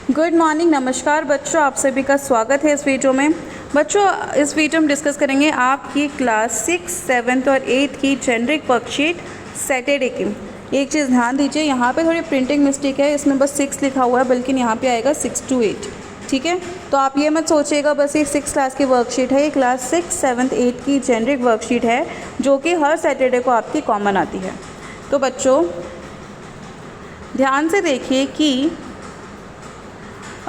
Good morning, नमस्कार बच्चों, आप सभी का स्वागत है इस वीडियो में। बच्चों, इस वीडियो में डिस्कस करेंगे आपकी क्लास 6, 7 और 8 की जेनरिक वर्कशीट सैटरडे की। एक चीज़ ध्यान दीजिए, यहाँ पे थोड़ी प्रिंटिंग मिस्टेक है, इसमें बस 6 लिखा हुआ है, बल्कि यहाँ पे आएगा 6 to 8। ठीक है, तो आप ये मत सोचिएगा बस ये 6 क्लास की वर्कशीट है। ये क्लास 6, 7, 8 की जेनरिक वर्कशीट है जो कि हर सैटरडे को आपकी कॉमन आती है। तो बच्चों ध्यान से देखिए कि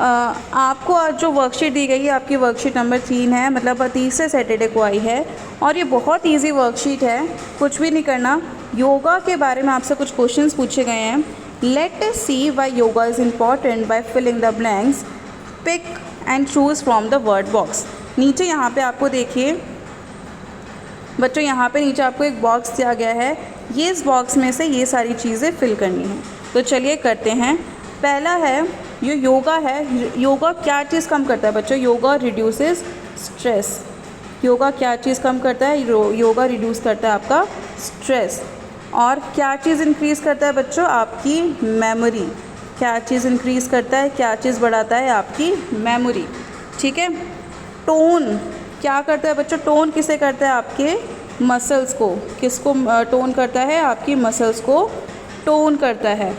आपको आज जो वर्कशीट दी गई है आपकी वर्कशीट नंबर 3 है, मतलब तीसरे सैटरडे को आई है। और ये बहुत इजी वर्कशीट है, कुछ भी नहीं करना। योगा के बारे में आपसे कुछ क्वेश्चंस पूछे गए हैं। Let us see why yoga is important by filling the blanks, pick and choose from the word box. नीचे यहाँ पे आपको देखिए बच्चों, यहाँ पे नीचे आपको एक बॉक्स दिया गया है, ये इस बॉक्स में से ये सारी चीज़ें फिल करनी है। तो चलिए करते हैं। पहला है ये योगा है। योगा क्या चीज़ कम करता है बच्चों? Yoga reduces stress. योगा क्या चीज़ कम करता है? योगा रिड्यूस करता है आपका स्ट्रेस। और क्या चीज़ इंक्रीज़ करता है बच्चों? आपकी मेमोरी। क्या चीज़ इंक्रीज़ करता है, क्या चीज़ बढ़ाता है? आपकी मेमोरी। ठीक है। टोन क्या करता है बच्चों? टोन किसे करता है? आपके मसल्स को। किसको टोन करता है? आपकी मसल्स को टोन करता है।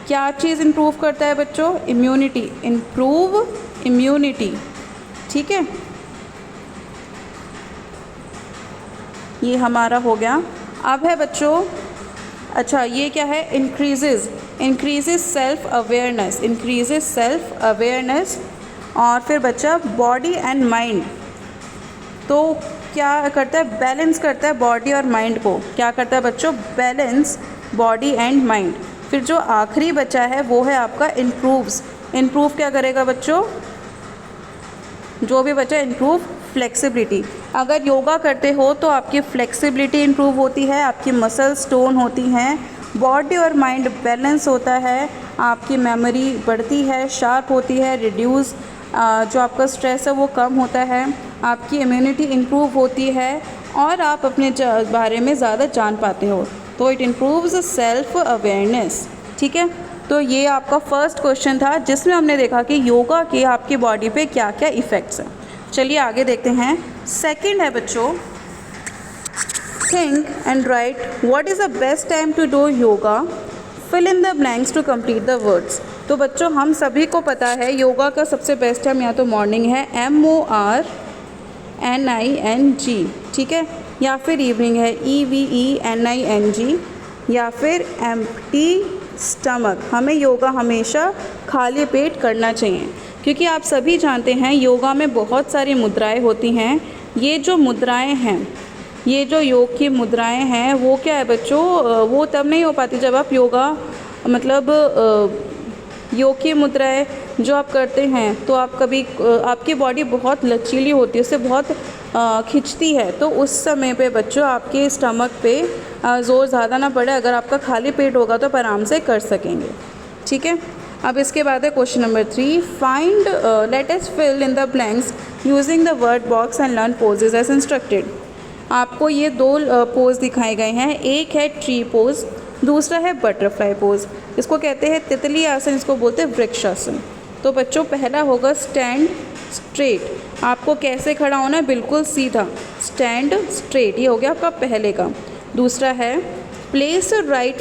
क्या चीज़ इम्प्रूव करता है बच्चों? इम्यूनिटी। Improve immunity. ठीक है, ये हमारा हो गया। अब है बच्चों, अच्छा ये क्या है? Increases self awareness. Increases self awareness. और फिर बच्चा बॉडी एंड माइंड, तो क्या करता है? बैलेंस करता है बॉडी और माइंड को। क्या करता है बच्चों? Balance body and mind. फिर जो आखिरी बचा है वो है आपका इम्प्रूव्स। इम्प्रूव क्या करेगा बच्चों? जो भी बचा इम्प्रूव फ्लेक्सिबिलिटी। अगर योगा करते हो तो आपकी फ्लेक्सिबिलिटी इम्प्रूव होती है, आपकी मसल्स टोन होती हैं, बॉडी और माइंड बैलेंस होता है, आपकी मेमोरी बढ़ती है, शार्प होती है, रिड्यूस जो आपका स्ट्रेस है वो कम होता है, आपकी इम्यूनिटी इम्प्रूव होती है और आप अपने बारे में ज़्यादा जान पाते हो। तो इट इम्प्रूव्स सेल्फ अवेयरनेस। ठीक है, तो ये आपका फर्स्ट क्वेश्चन था जिसमें हमने देखा कि योगा के आपकी बॉडी पे क्या क्या इफ़ेक्ट्स हैं। चलिए आगे देखते हैं। सेकंड है बच्चों, think and write what is the best time to do yoga, fill in the blanks to complete the words. तो बच्चों हम सभी को पता है योगा का सबसे बेस्ट टाइम या तो मॉर्निंग है, MORNING, ठीक है, या फिर इवनिंग है, EVENING, या फिर एम्प्टी स्टमक। हमें योगा हमेशा खाली पेट करना चाहिए, क्योंकि आप सभी जानते हैं योगा में बहुत सारी मुद्राएं होती हैं। ये जो मुद्राएं हैं, ये जो योग की मुद्राएं हैं वो क्या है बच्चों? वो तब नहीं हो पाती जब आप योगा मतलब योग की मुद्राएं जो आप करते हैं तो आप कभी आपकी बॉडी बहुत लचीली होती है, उससे बहुत खिंचती है, तो उस समय पे बच्चों आपके स्टमक पे ज़ोर ज़्यादा ना पड़े। अगर आपका खाली पेट होगा तो आप आराम से कर सकेंगे। ठीक है, अब इसके बाद है question number 3, find let us fill in the blanks using the word box and learn poses as instructed. आपको ये दो पोज दिखाए गए हैं, एक है ट्री पोज, दूसरा है बटरफ्लाई पोज। इसको कहते हैं तितली आसन, इसको बोलते हैं वृक्षासन। तो बच्चों पहला होगा स्टैंड स्ट्रेट। आपको कैसे खड़ा होना है? बिल्कुल सीधा, स्टैंड स्ट्रेट, ये हो गया आपका पहले का। दूसरा है place right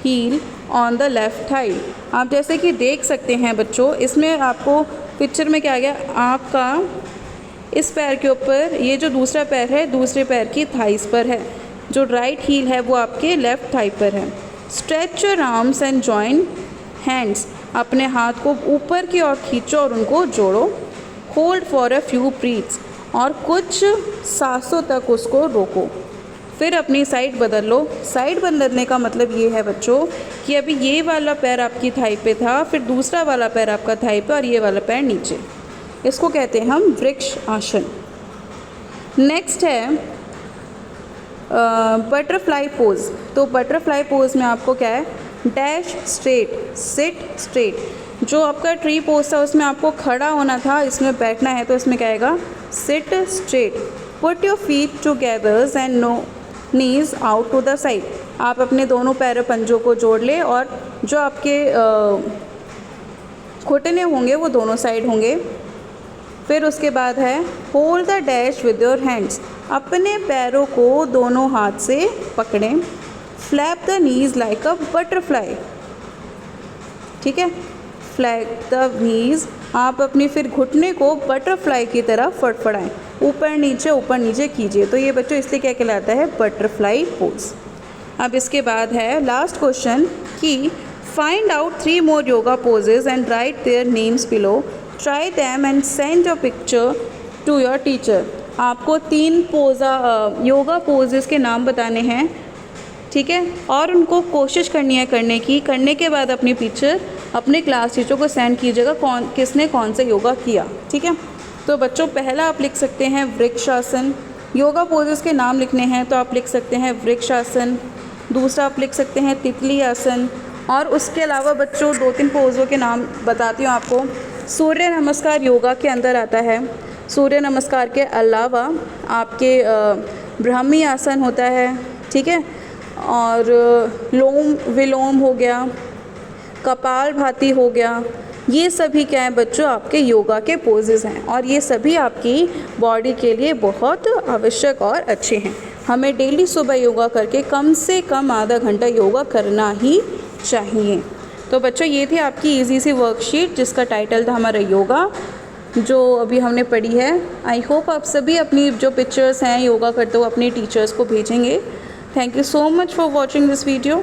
heel on the left thigh. आप जैसे कि देख सकते हैं बच्चों, इसमें आपको पिक्चर में क्या आ गया? आपका इस पैर के ऊपर ये जो दूसरा पैर है दूसरे पैर की थाइस पर है, जो राइट हील है वो आपके लेफ्ट थाई पर है। Stretch your arms and join hands. अपने हाथ को ऊपर की ओर खींचो और उनको जोड़ो। Hold for a few breaths, और कुछ सांसों तक उसको रोको। फिर अपनी साइड बदल लो। साइड बदलने का मतलब ये है बच्चों कि अभी ये वाला पैर आपकी थाई पे था, फिर दूसरा वाला पैर आपका थाई पे और ये वाला पैर नीचे। इसको कहते हैं हम वृक्ष आसन। नेक्स्ट है बटरफ्लाई पोज। तो बटरफ्लाई पोज में आपको क्या है? Dash straight, seat straight. जो आपका ट्री पोज था उसमें आपको खड़ा होना था, इसमें बैठना है, तो इसमें क्या आएगा? Sit straight. Put your feet together and no knees out to the side. आप अपने दोनों पैरों पंजों को जोड़ ले और जो आपके घुटने होंगे वो दोनों साइड होंगे। फिर उसके बाद है hold the dash with your hands, अपने पैरों को दोनों हाथ से पकड़ें। Flap the knees like a butterfly, ठीक है, फ्लैप द नीज़, आप अपनी फिर घुटने को बटरफ्लाई की तरह फड़फड़ाएं, ऊपर नीचे कीजिए। तो ये बच्चों इसलिए क्या कहलाता है, बटरफ्लाई पोज। अब इसके बाद है लास्ट क्वेश्चन कि find out 3 more yoga poses and write their names below, try them and send a picture to your teacher. आपको 3 योगा पोजेस के नाम बताने हैं, ठीक है, और उनको कोशिश करनी है करने के बाद अपनी पिक्चर अपने क्लास टीचर को सेंड कीजिएगा किसने कौन सा योगा किया, ठीक है। तो बच्चों पहला आप लिख सकते हैं वृक्षासन। योगा पोजेस के नाम लिखने हैं तो आप लिख सकते हैं वृक्षासन। दूसरा आप लिख सकते हैं तितली आसन। और उसके अलावा बच्चों 2-3 पोज़ों के नाम बताती हूँ आपको। सूर्य नमस्कार योगा के अंदर आता है। सूर्य नमस्कार के अलावा आपके ब्राह्मी आसन होता है, ठीक है, और लोम विलोम हो गया, कपालभाति हो गया। ये सभी क्या है बच्चों, आपके योगा के पोजेज़ हैं और ये सभी आपकी बॉडी के लिए बहुत आवश्यक और अच्छे हैं। हमें डेली सुबह योगा करके कम से कम आधा घंटा योगा करना ही चाहिए। तो बच्चों ये थी आपकी इजी सी वर्कशीट जिसका टाइटल था हमारा योगा, जो अभी हमने पढ़ी है। आई होप आप सभी अपनी जो पिक्चर्स हैं योगा करते हुए अपने टीचर्स को भेजेंगे। Thank you so much for watching this video.